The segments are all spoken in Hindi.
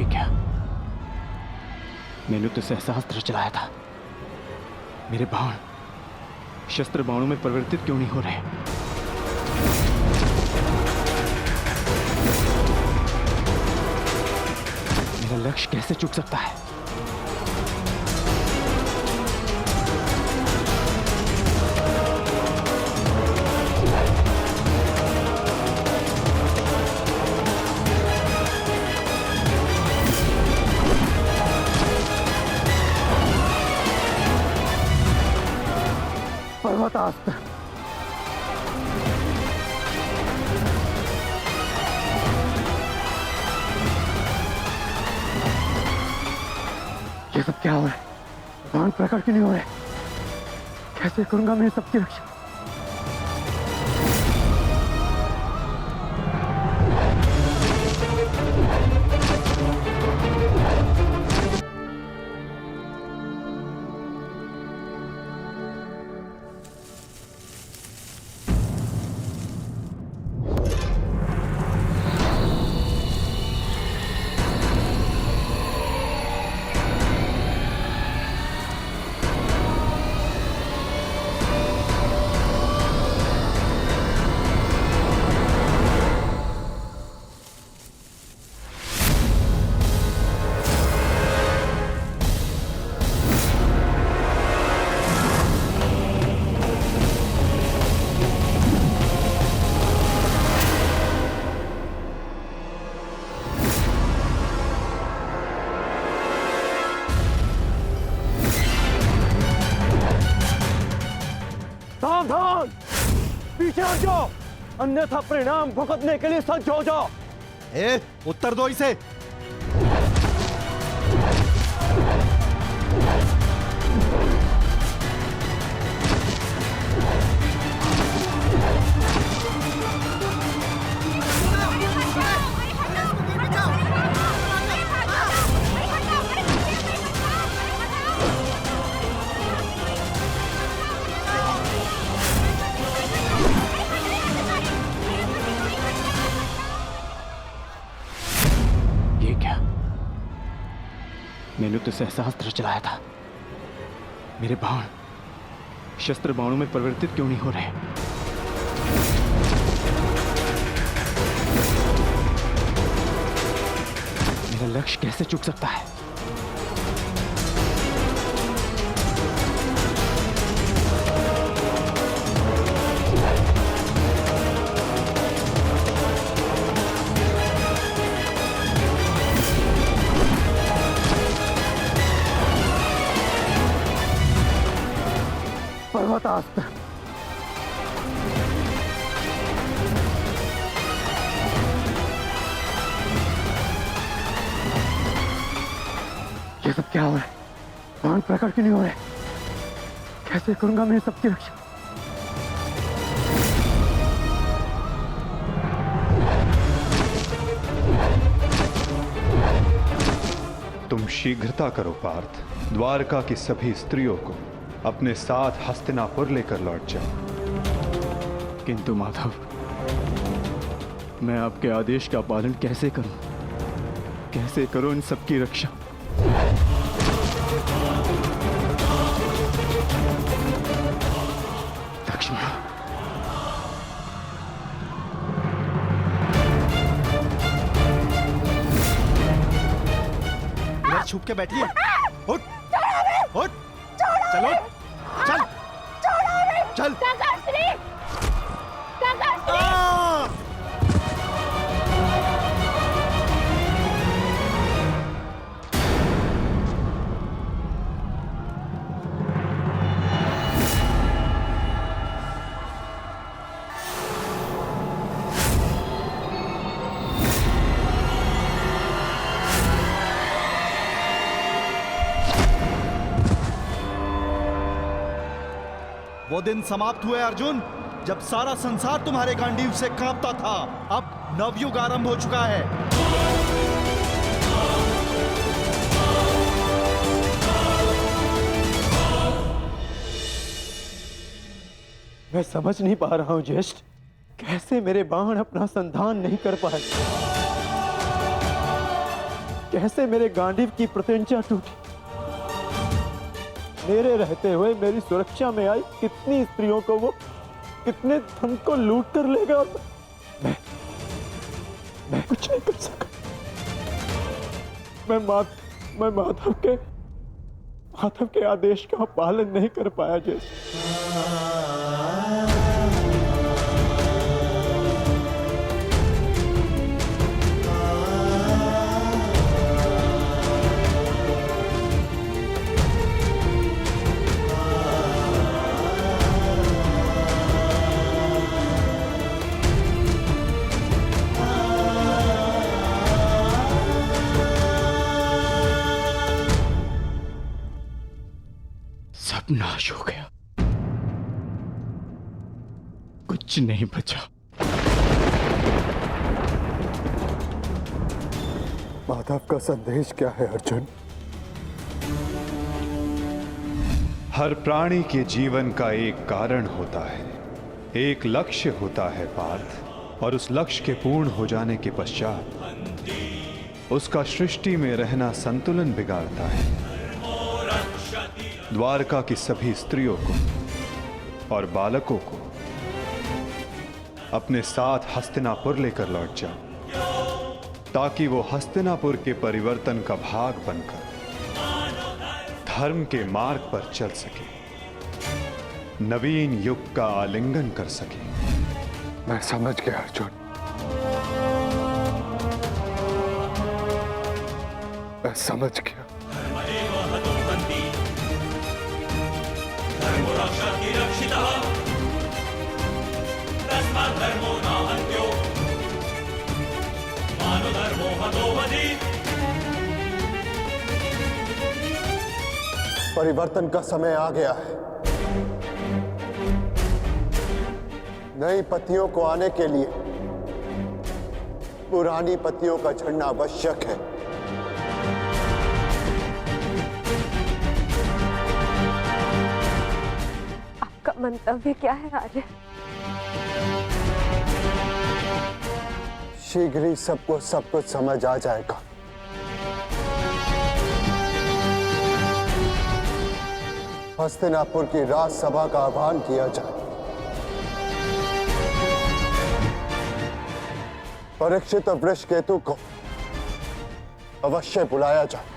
क्या मैंने तो सहस्त्र चलाया था, मेरे बाण शस्त्र बाणों में परिवर्तित क्यों नहीं हो रहे? मेरा लक्ष्य कैसे चूक सकता है? पर्वतास्त्र। ये सब क्या हो रहा है? बाण प्रकट क्यों नहीं हो रहे? कैसे करूंगा मैं सबकी रक्षा? सावधान! पीछे हट जाओ, अन्यथा परिणाम भुगतने के लिए सज्ज हो जाओ। उत्तर दो इसे। मैंने तो सहस्त्र चलाया था, मेरे बाण शस्त्र बाणों में परिवर्तित क्यों नहीं हो रहे? मेरा लक्ष्य कैसे चूक सकता है? पर्वतास्त्र। ये सब क्या हो रहा है? बाण प्रकट क्यों नहीं हो रहे? कैसे करूंगा मैं सबकी रक्षा? तुम शीघ्रता करो पार्थ, द्वारका की सभी स्त्रियों को अपने साथ हस्तिनापुर लेकर लौट जाओ। किंतु माधव, मैं आपके आदेश का पालन कैसे करूं? कैसे करूं इन सबकी रक्षा? लक्ष्मण, इधर छुप के बैठिए। उठ, उठ, चलो, चल, चल। वो दिन समाप्त हुए अर्जुन, जब सारा संसार तुम्हारे गांडीव से कांपता था। अब नवयुग आरंभ हो चुका है। मैं समझ नहीं पा रहा हूं ज्येष्ठ, कैसे मेरे बाण अपना संधान नहीं कर पाए। कैसे मेरे गांडीव की प्रतिज्ञा टूटी। मेरे रहते हुए मेरी सुरक्षा में आई कितनी स्त्रियों को वो कितने धन को लूट कर लेगा और मैं कुछ नहीं कर सका। मैं माधव के आदेश का पालन नहीं कर पाया जैसे। सब नाश हो गया, कुछ नहीं बचा। माधव का संदेश क्या है अर्जुन? हर प्राणी के जीवन का एक कारण होता है, एक लक्ष्य होता है पार्थ, और उस लक्ष्य के पूर्ण हो जाने के पश्चात उसका सृष्टि में रहना संतुलन बिगाड़ता है। द्वारका की सभी स्त्रियों को और बालकों को अपने साथ हस्तिनापुर लेकर लौट जाओ, ताकि वो हस्तिनापुर के परिवर्तन का भाग बनकर धर्म के मार्ग पर चल सके, नवीन युग का आलिंगन कर सके। मैं समझ गया अर्जुन, मैं समझ गया। परिवर्तन का समय आ गया है। नई पत्नियों को आने के लिए पुरानी पत्नियों का झड़ना आवश्यक है। आपका मंतव्य क्या है आर्य? शीघ्र ही सबको सब कुछ समझ आ जाएगा। हस्तिनापुर की राजसभा का आह्वान किया जाए। परीक्षित और वृषकेतु को अवश्य बुलाया जाए।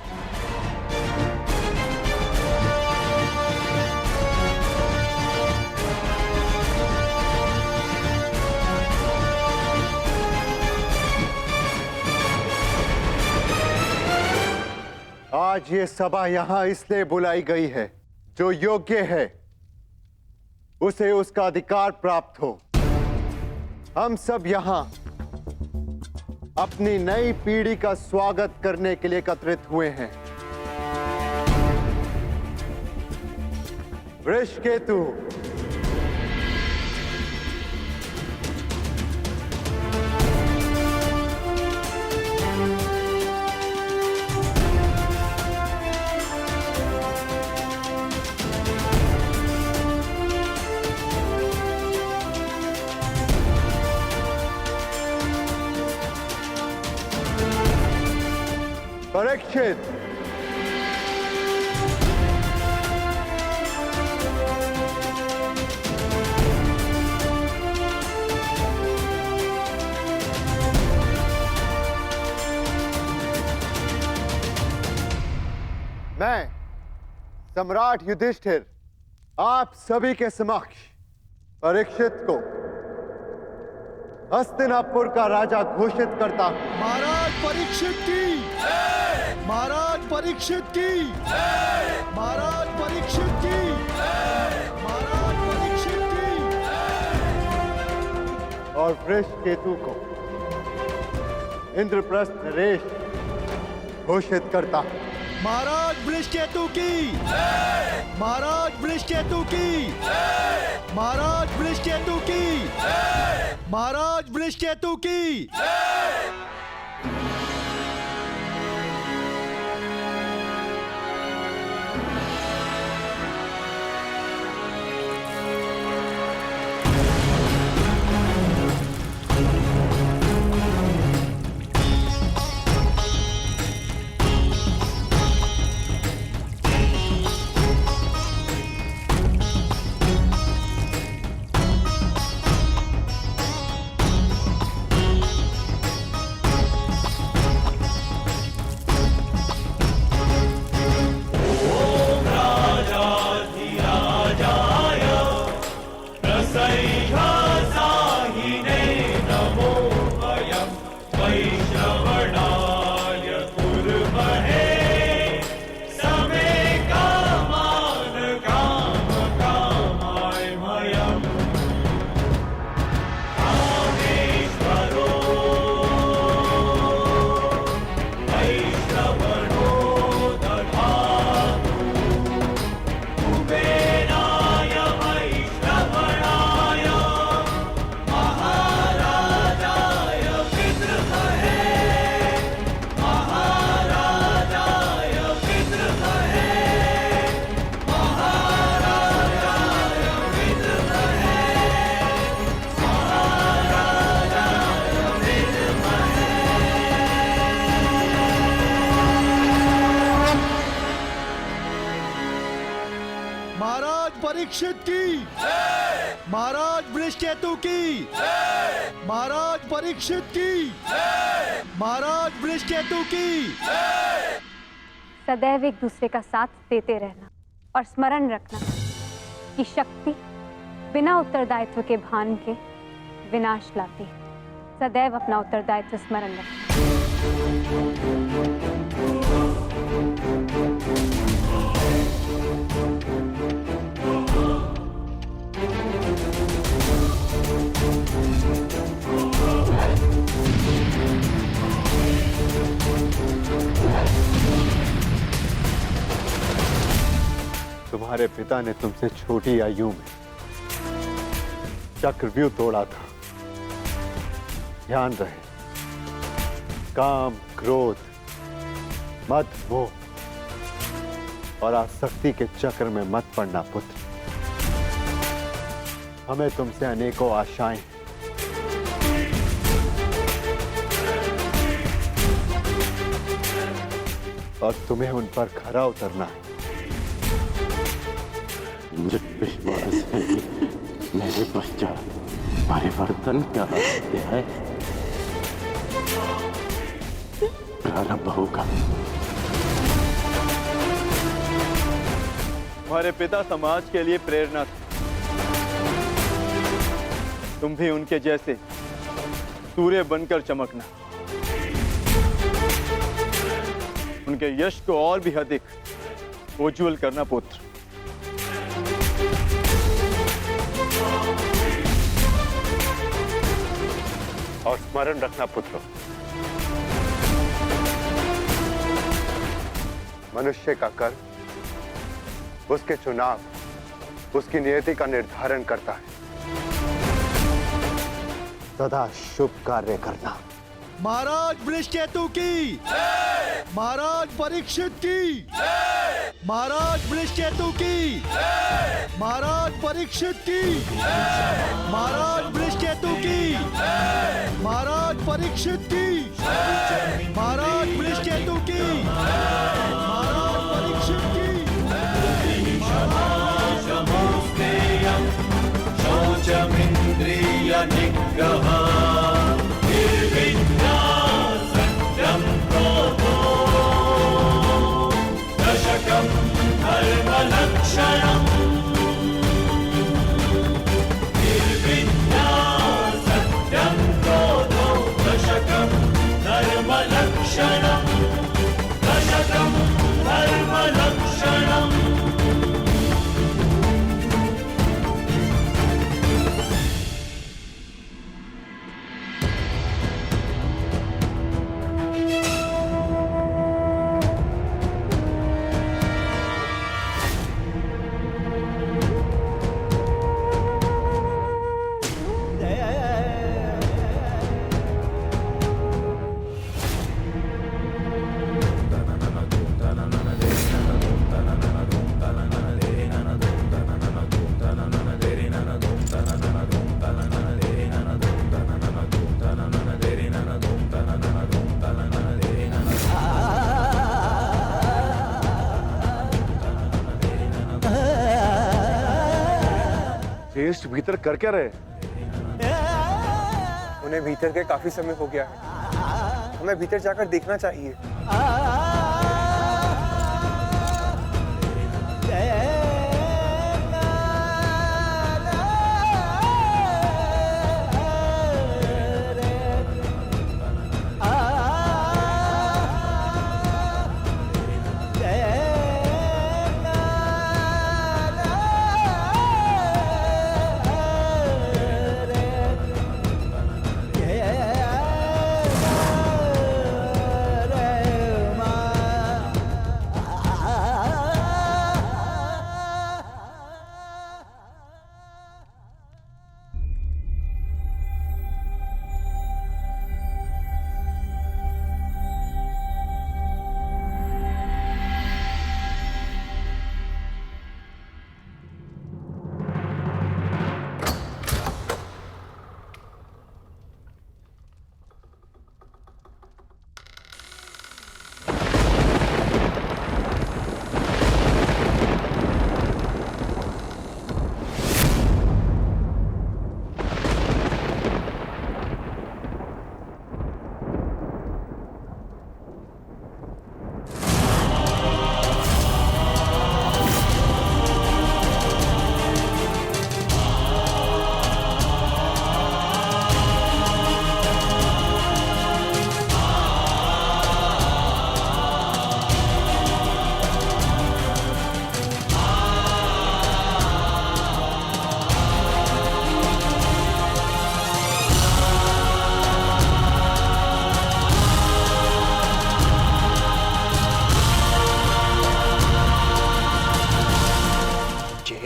आज ये सभा यहां इसलिए बुलाई गई है, जो योग्य है उसे उसका अधिकार प्राप्त हो। हम सब यहां अपनी नई पीढ़ी का स्वागत करने के लिए एकत्रित हुए हैं। वृषकेतु, परीक्षित, मैं सम्राट युधिष्ठिर आप सभी के समक्ष परीक्षित को हस्तिनापुर का राजा घोषित करता हूं। महाराज परीक्षित की, महाराज परीक्षित की, महाराज परीक्षित की, महाराज परीक्षित की। और वृषकेतु को इंद्रप्रस्थ नरेश घोषित करता हूं। महाराज वृषकेतु की, महाराज वृषकेतु की, महाराज वृषकेतु की, महाराज वृषकेतु की। परीक्षित की, महाराज वृषकेतु की, महाराज परीक्षित की, महाराज वृषकेतु की। सदैव एक दूसरे का साथ देते रहना और स्मरण रखना कि शक्ति बिना उत्तरदायित्व के भान के विनाश लाती है। सदैव अपना उत्तरदायित्व स्मरण रखना। तुम्हारे पिता ने तुमसे छोटी आयु में चक्रव्यूह तोड़ा था। ध्यान रहे, काम, क्रोध, मद, मोह और आसक्ति के चक्र में मत पड़ना पुत्र। हमें तुमसे अनेकों आशाएं हैं। और तुम्हें उन पर खरा उतरना है। मुझे विश्वास है कि मेरे पश्चात परिवर्तन का अध्याय प्रारंभ होगा। तुम्हारे पिता समाज के लिए प्रेरणा थे। तुम भी उनके जैसे सूर्य बनकर चमकना। उनके यश को और भी अधिक उज्ज्वल करना पुत्र। और स्मरण रखना पुत्र, मनुष्य का कर्म उसके चुनाव, उसकी नियति का निर्धारण करता है। सदा शुभ कार्य करना। महाराज वृषकेतु की, महाराज परीक्षित की, महाराज वृषकेतु की, महाराज परीक्षित की, महाराज वृषकेतु की, महाराज परीक्षित की, महाराज वृषकेतु की, महाराज परीक्षित की। शौचमिन्द्रिय निग्रह सत्यं क्रोधो दशकं धर्मलक्षणम् निर्विद्या सत्यं क्रोधो दशकं धर्मलक्षणम् दशकं धर्मलक्षणम्। टेस्ट भीतर कर क्या रहे? उन्हें भीतर के काफी समय हो गया है। हमें भीतर जाकर देखना चाहिए।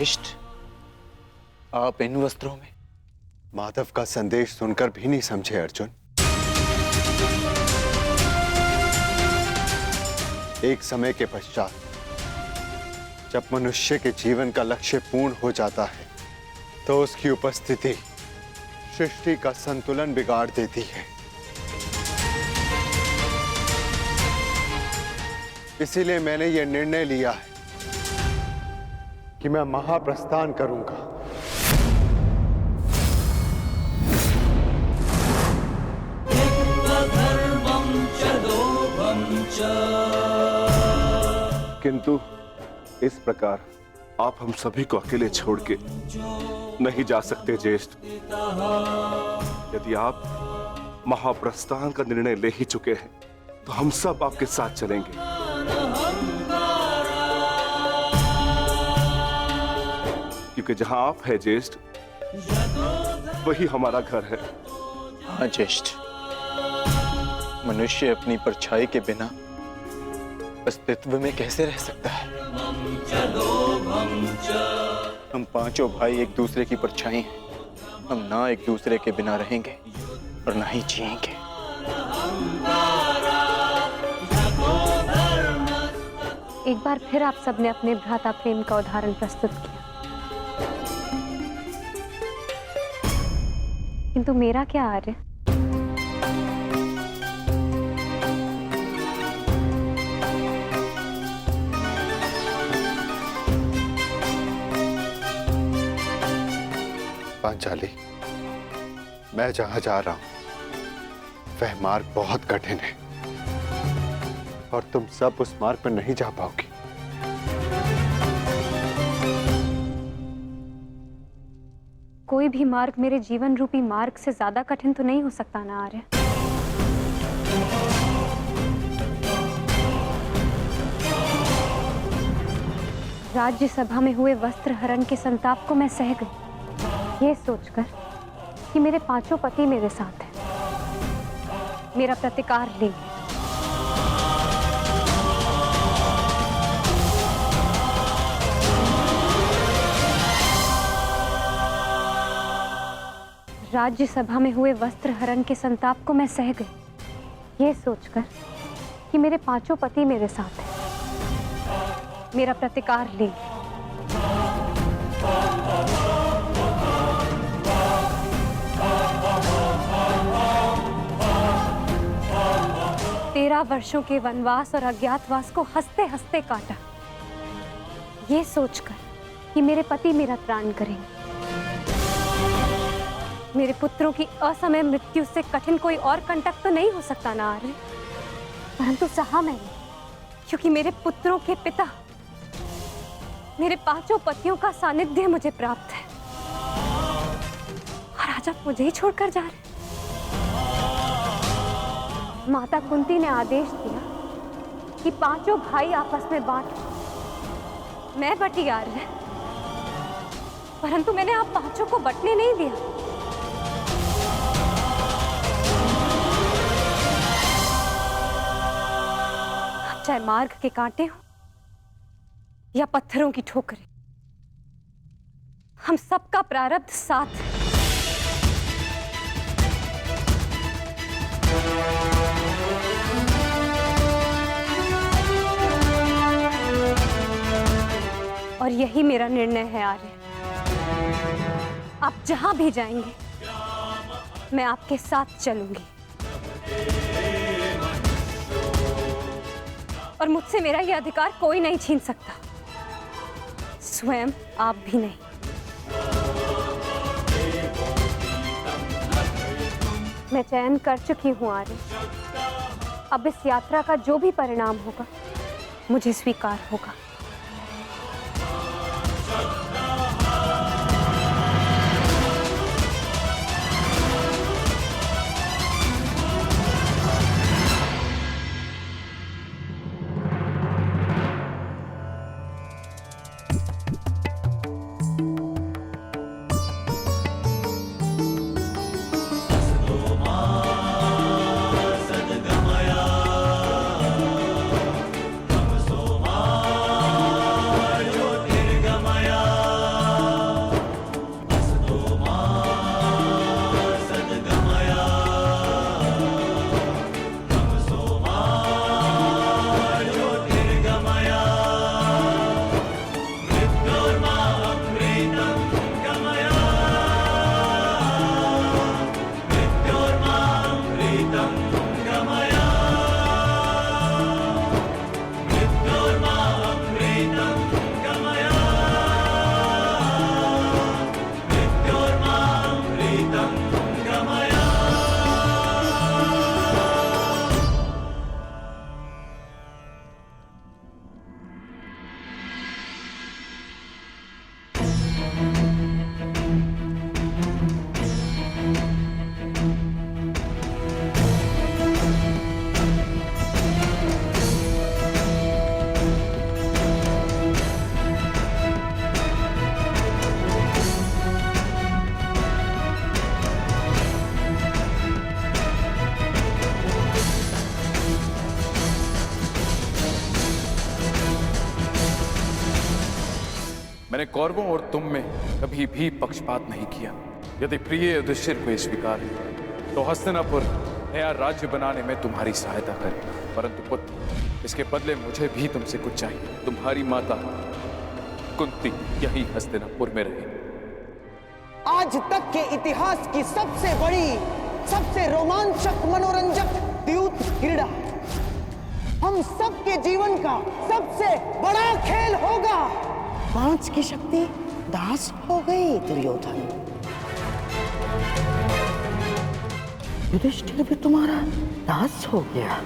ज्येष्ठ, आप इन वस्त्रों में? माधव का संदेश सुनकर भी नहीं समझे अर्जुन। एक समय के पश्चात जब मनुष्य के जीवन का लक्ष्य पूर्ण हो जाता है तो उसकी उपस्थिति सृष्टि का संतुलन बिगाड़ देती है। इसीलिए मैंने यह निर्णय लिया है कि मैं महाप्रस्थान करूंगा। किंतु इस प्रकार आप हम सभी को अकेले छोड़ के नहीं जा सकते ज्येष्ठ। यदि आप महाप्रस्थान का निर्णय ले ही चुके हैं तो हम सब आपके साथ चलेंगे। क्योंकि जहां आप हैं ज्येष्ठ, वही हमारा घर है। हाँ ज्येष्ठ, मनुष्य अपनी परछाई के बिना अस्तित्व में कैसे रह सकता है? हम पांचों भाई एक दूसरे की परछाई हैं। हम ना एक दूसरे के बिना रहेंगे और ना ही जिएंगे। एक बार फिर आप सबने अपने भ्राता प्रेम का उदाहरण प्रस्तुत किया, किंतु मेरा क्या आर्य? पांचाली, मैं जहां जा रहा हूं वह मार्ग बहुत कठिन है और तुम सब उस मार्ग पर नहीं जा पाओगी। कोई भी मार्ग मेरे जीवन रूपी मार्ग से ज्यादा कठिन तो नहीं हो सकता ना आर्य? राज्यसभा में हुए वस्त्र हरण के संताप को मैं सह गई, ये सोचकर कि मेरे पांचों पति मेरे साथ हैं, मेरा प्रतिकार लेंगे। राज्यसभा में हुए वस्त्र हरण के संताप को मैं सह गई, ये सोचकर कि मेरे पांचों पति मेरे साथ हैं, मेरा प्रतिकार लेंगे। 13 वर्षों के वनवास और अज्ञातवास को हंसते हंसते काटा, ये सोचकर कि मेरे पति मेरा त्राण करेंगे। मेरे पुत्रों की असमय मृत्यु से कठिन कोई और कंटक तो नहीं हो सकता ना आर्य, परंतु सहा मैंने, क्योंकि मेरे पुत्रों के पिता, मेरे पांचों पतियों का सानिध्य मुझे प्राप्त है, और आज आप मुझे ही छोड़कर जा रहे। माता कुंती ने आदेश दिया कि पांचों भाई आपस में बांट। मैं बटी आर्य, परंतु मैंने आप पांचों को बटने नहीं दिया। अब चाहे मार्ग के कांटे हो या पत्थरों की ठोकरें, हम सबका प्रारब्ध साथ है। और यही मेरा निर्णय है आर्य। आप जहां भी जाएंगे, मैं आपके साथ चलूंगी, और मुझसे मेरा यह अधिकार कोई नहीं छीन सकता, स्वयं आप भी नहीं। मैं चयन कर चुकी हूं आर्य। अब इस यात्रा का जो भी परिणाम होगा, मुझे स्वीकार होगा। मैंने कौरवों और तुम में कभी भी पक्षपात नहीं किया। यदि प्रिय युधिष्ठिर को ये स्वीकार है तो हस्तिनापुर नया राज्य बनाने में तुम्हारी सहायता करें। परंतु पुत्र, इसके बदले मुझे भी तुमसे कुछ चाहिए। तुम्हारी माता कुंती यही हस्तिनापुर में रहे। आज तक के इतिहास की सबसे बड़ी, सबसे रोमांचक, मनोरंजक द्यूत क्रीड़ा हम सबके जीवन का सबसे बड़ा खेल होगा। 5 की शक्ति दास हो गई दुर्योधन। युधिष्ठिर भी तुम्हारा दास हो गया।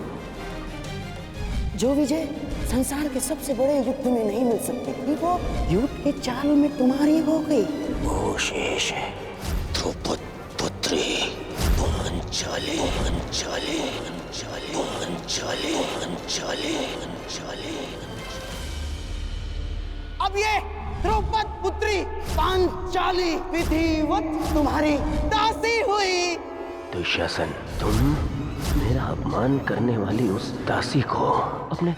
जो विजय संसार के सबसे बड़े युद्ध में नहीं मिल सकती थी, वो युद्ध के चाल में तुम्हारी हो गई। वो शेष है द्रौपद पुत्री पांचाली। अब ये द्रौपद पुत्री पांचाली विधिवत तुम्हारी दासी हुई। दुशासन, तुम मेरा अपमान करने वाली उस दासी को अपने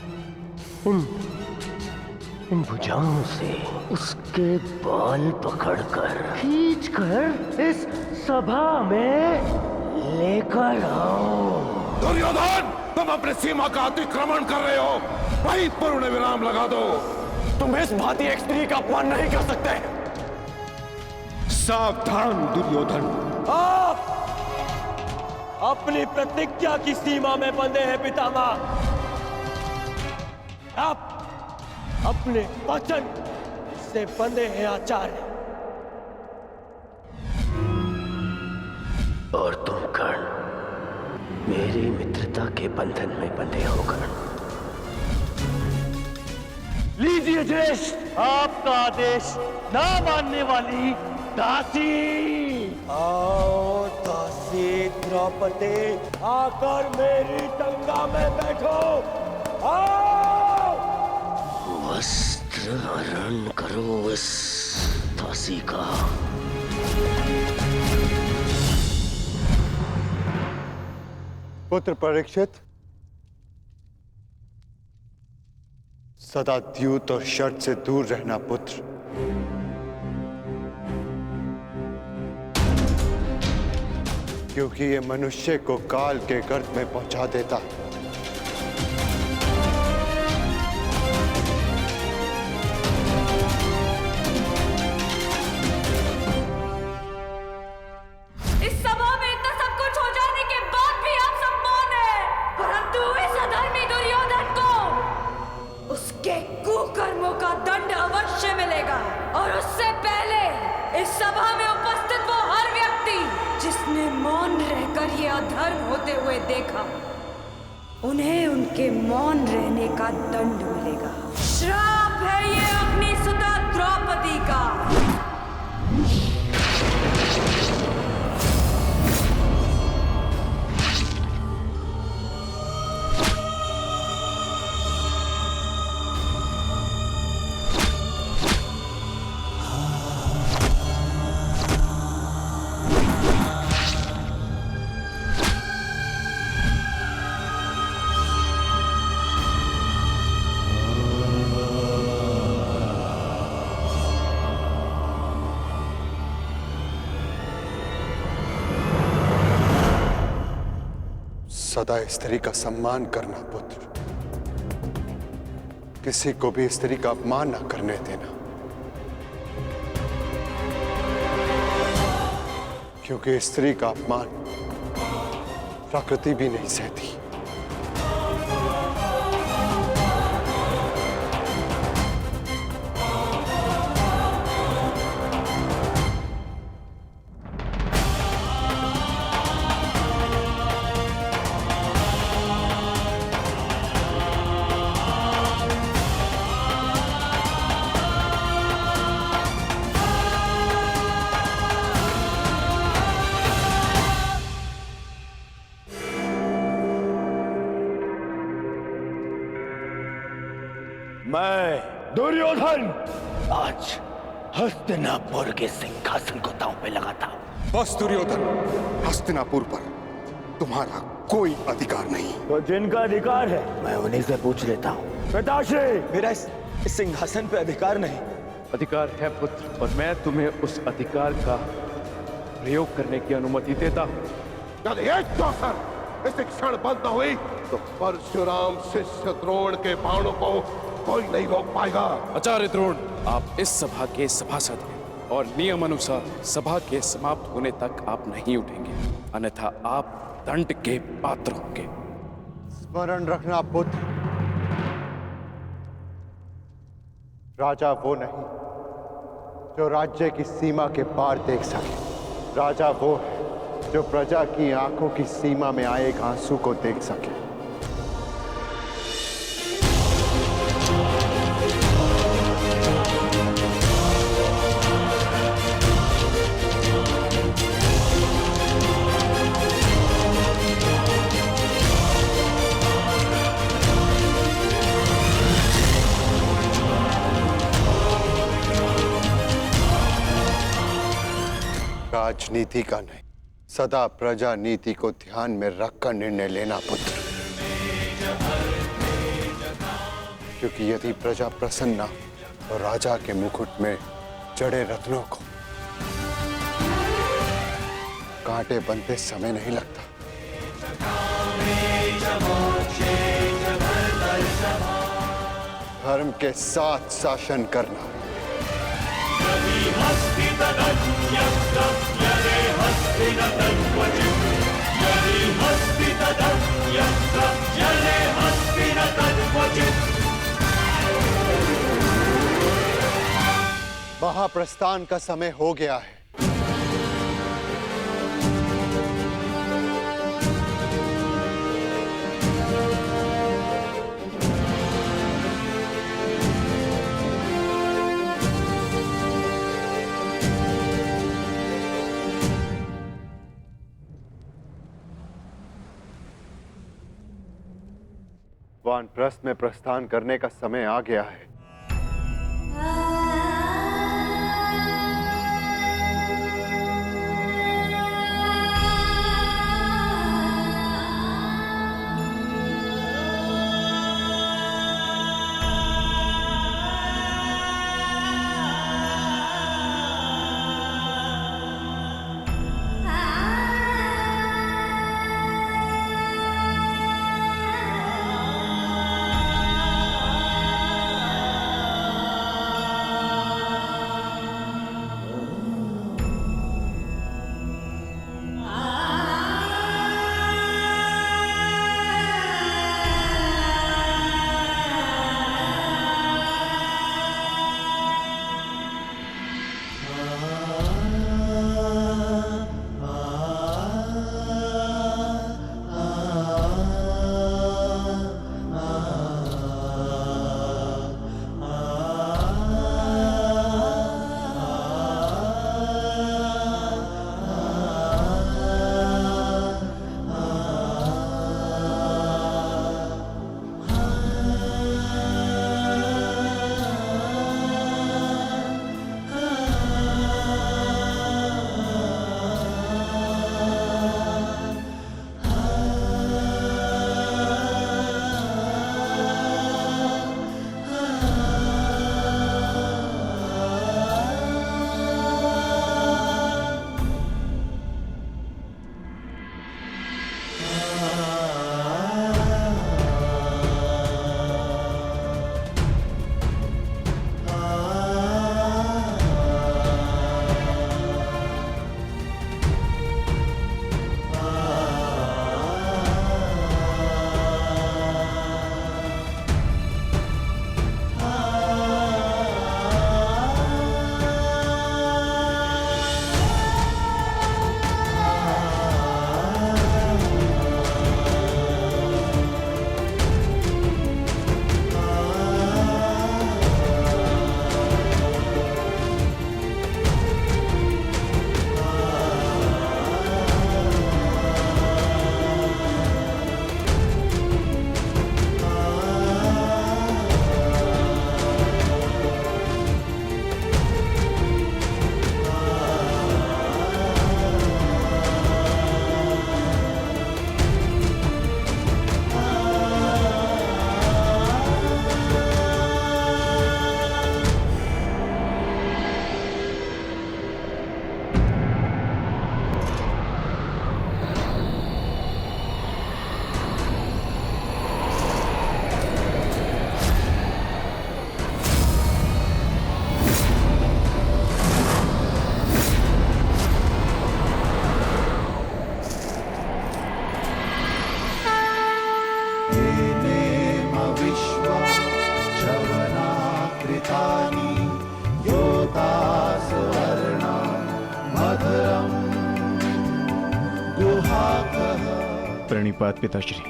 इन भुजाओं से उसके बाल पकड़कर खींचकर इस सभा में लेकर आओ। दुर्योधन, तुम अपनी सीमा का अतिक्रमण कर रहे हो। वहीं पूर्ण विराम लगा दो। तुम इस भांति एक स्त्री का अपमान नहीं कर सकते। सावधान दुर्योधन, आप अपनी प्रतिज्ञा की सीमा में बंधे हैं पितामह। आप अपने वचन से बंधे हैं आचार्य। और तुम कर्ण, मेरी मित्रता के बंधन में बंधे हो कर्ण। लीजिए ज्येष्ठ, आपका आदेश ना मानने वाली दासी। आओ दासी द्रौपदी, आकर मेरी टंगा में बैठो। आओ। वस्त्र हरण करो इस दासी का। पुत्र परीक्षित, सदा द्यूत और शर्त से दूर रहना पुत्र। क्योंकि ये मनुष्य को काल के गर्त में पहुंचा देता है। इस सभा में इतना सब कुछ हो जाने के बाद भी आप सम्मान है, परंतु इस अधर्मी दुर्योधन को उसके कुकर्मों का दंड अवश्य मिलेगा। और उससे पहले इस सभा में उपस्थित वो हर व्यक्ति जिसने मौन रहकर ये अधर्म होते हुए देखा, उन्हें उनके मौन रहने का दंड मिलेगा। श्राप है ये अपनी सुता द्रौपदी का। सदा स्त्री का सम्मान करना पुत्र। किसी को भी स्त्री का अपमान न करने देना, क्योंकि स्त्री का अपमान प्रकृति भी नहीं सहती। मैं दुर्योधन आज हस्तिनापुर के सिंहासन को दांव पे लगाता हूं। बस दुर्योधन, हस्तिनापुर पर तुम्हारा कोई अधिकार नहीं। तो जिनका अधिकार है मैं उन्हीं से पूछ लेता हूँ। पिताश्री, मेरा इस सिंहासन पे अधिकार नहीं, अधिकार है पुत्र, और मैं तुम्हें उस अधिकार का प्रयोग करने की अनुमति देता हूं। यदि एक चौसर इस क्षण बंद न हुई तो परशुराम शिष्य द्रोण के बाणों को कोई नहीं रोक पाएगा। आचार्य द्रोण, आप इस सभा के सभासद हैं और नियम अनुसार सभा के समाप्त होने तक आप नहीं उठेंगे, अन्यथा आप दंड के पात्र होंगे। स्मरण रखना पुत्र, राजा वो नहीं जो राज्य की सीमा के पार देख सके। राजा वो है जो प्रजा की आंखों की सीमा में आए एक आंसू को देख सके। राजनीति का नहीं, सदा प्रजा नीति को ध्यान में रखकर निर्णय लेना पुत्र, क्योंकि यदि प्रजा प्रसन्न तो राजा के मुकुट में जड़े रत्नों को कांटे बनते समय नहीं लगता। धर्म के साथ शासन करना, महाप्रस्थान का समय हो गया है। वानप्रस्थ में प्रस्थान करने का समय आ गया है। प्रणिपात पिताश्री।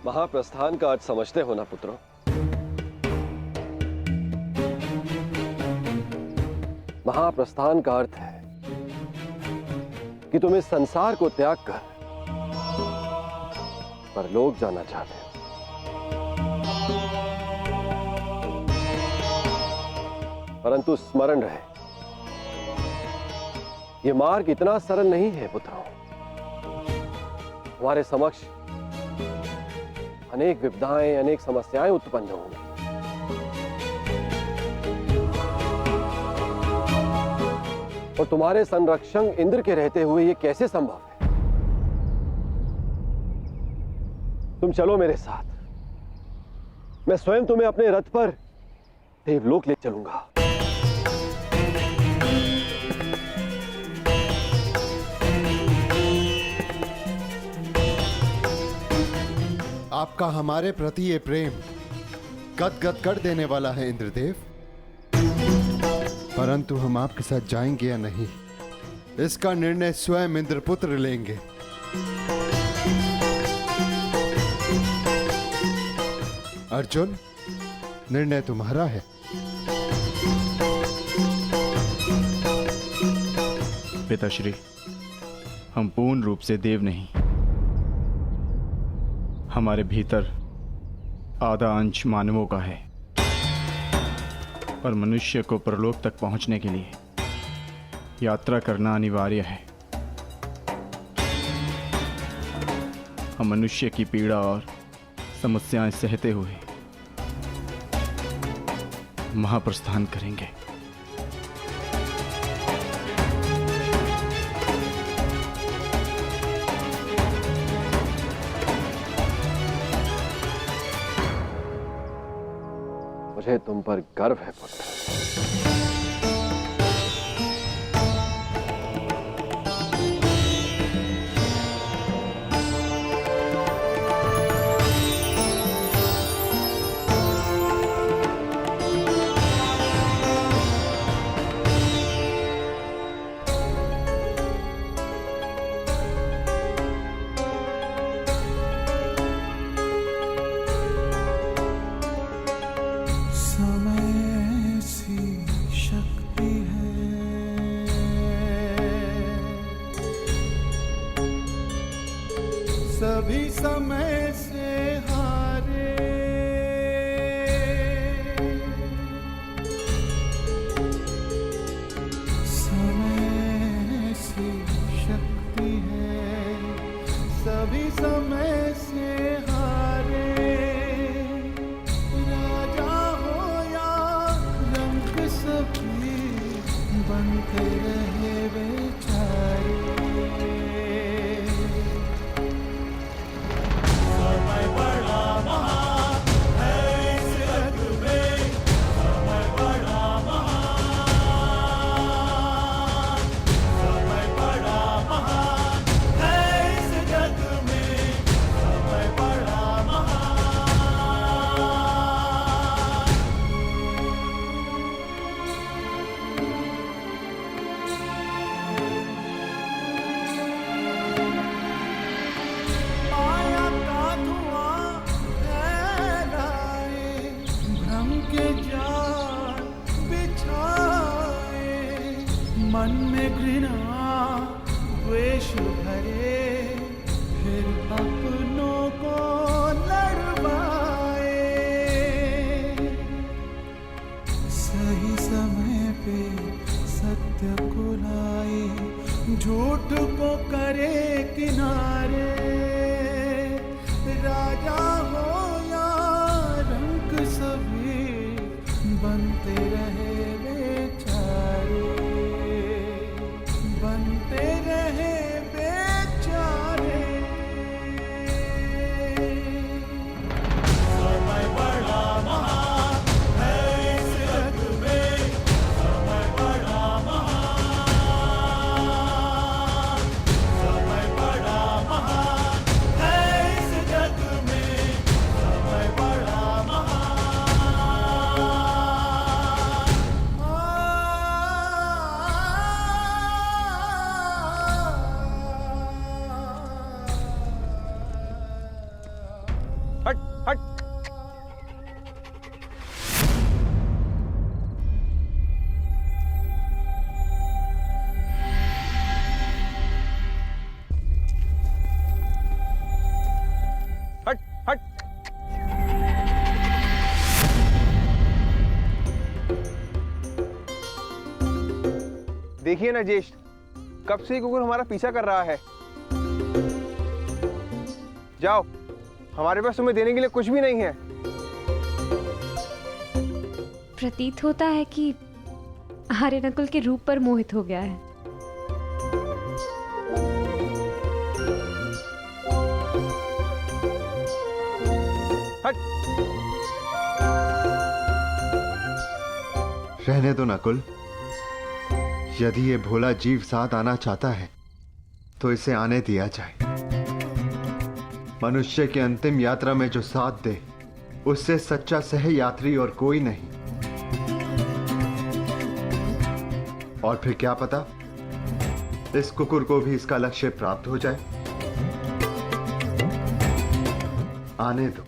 महाप्रस्थान का अर्थ समझते हो ना पुत्रों? महाप्रस्थान का अर्थ है कि तुम इस संसार को त्याग कर परलोक जाना चाहते हो। परंतु स्मरण रहे, यह मार्ग इतना सरल नहीं है पुत्रों। हमारे समक्ष अनेक विपदाएं, अनेक समस्याएं उत्पन्न होंगी। और तुम्हारे संरक्षक इंद्र के रहते हुए यह कैसे संभव है? तुम चलो मेरे साथ, मैं स्वयं तुम्हें अपने रथ पर देवलोक ले चलूंगा। आपका हमारे प्रति ये प्रेम गदगद कर देने वाला है इंद्रदेव, परंतु हम आपके साथ जाएंगे या नहीं, इसका निर्णय स्वयं इंद्रपुत्र लेंगे। अर्जुन, निर्णय तुम्हारा है। पिताश्री, हम पूर्ण रूप से देव नहीं, हमारे भीतर आधा अंश मानवों का है और मनुष्य को परलोक तक पहुंचने के लिए यात्रा करना अनिवार्य है। हम मनुष्य की पीड़ा और समस्याएं सहते हुए महाप्रस्थान करेंगे। मुझे तुम पर गर्व है पुत्र। सभी समय से हारे, समय से शक्ति है, सभी समय से हारे। राजा हो या रंग सभी बनते रहे बेचारे। मन में घृणा द्वेष भरे, फिर अपनों को लड़वाए। सही समय पे सत्य को लाए, झूठ को करे किनारे। राजा हो या रंक सभी बनते रहे बेचारे, बनते रहे बेचारे। समय बड़ा महान है इस जग में, समय बड़ा महान, समय बड़ा महान है इस जग में, समय बड़ा महान। देखिए ना ज्येष्ठ, कब से ये कुकुर हमारा पीछा कर रहा है। जाओ, हमारे पास तुम्हें देने के लिए कुछ भी नहीं है। प्रतीत होता है कि आर्य नकुल के रूप पर मोहित हो गया है। रहने दो नकुल, यदि ये भोला जीव साथ आना चाहता है तो इसे आने दिया जाए। मनुष्य की अंतिम यात्रा में जो साथ दे उससे सच्चा सह यात्री और कोई नहीं। और फिर क्या पता इस कुकुर को भी इसका लक्ष्य प्राप्त हो जाए। आने दो।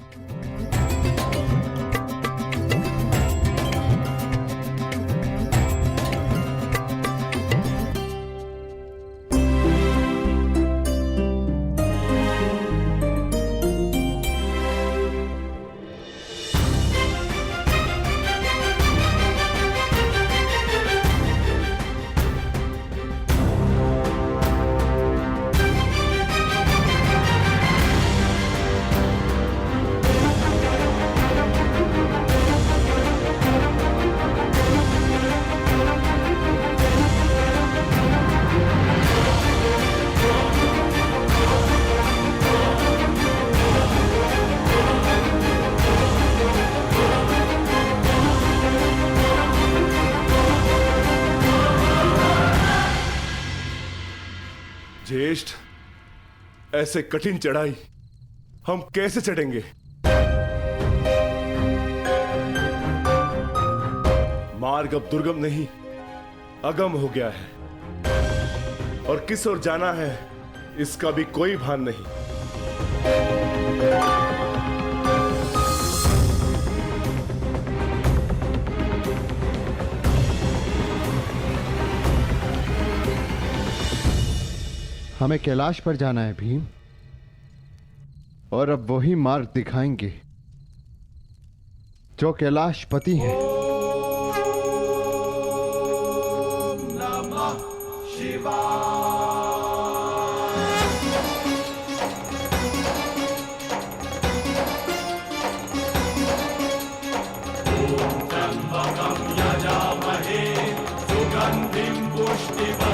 ज्येष्ठ, ऐसे कठिन चढ़ाई हम कैसे चढ़ेंगे? मार्ग अब दुर्गम नहीं, अगम हो गया है और किस ओर जाना है इसका भी कोई भान नहीं। हमें कैलाश पर जाना है भीम, और अब वही मार्ग दिखाएंगे जो कैलाशपति हैं। नमः शिवाय। त्र्यंबकं यजामहे सुगंधिं पुष्टिवर्धनम्।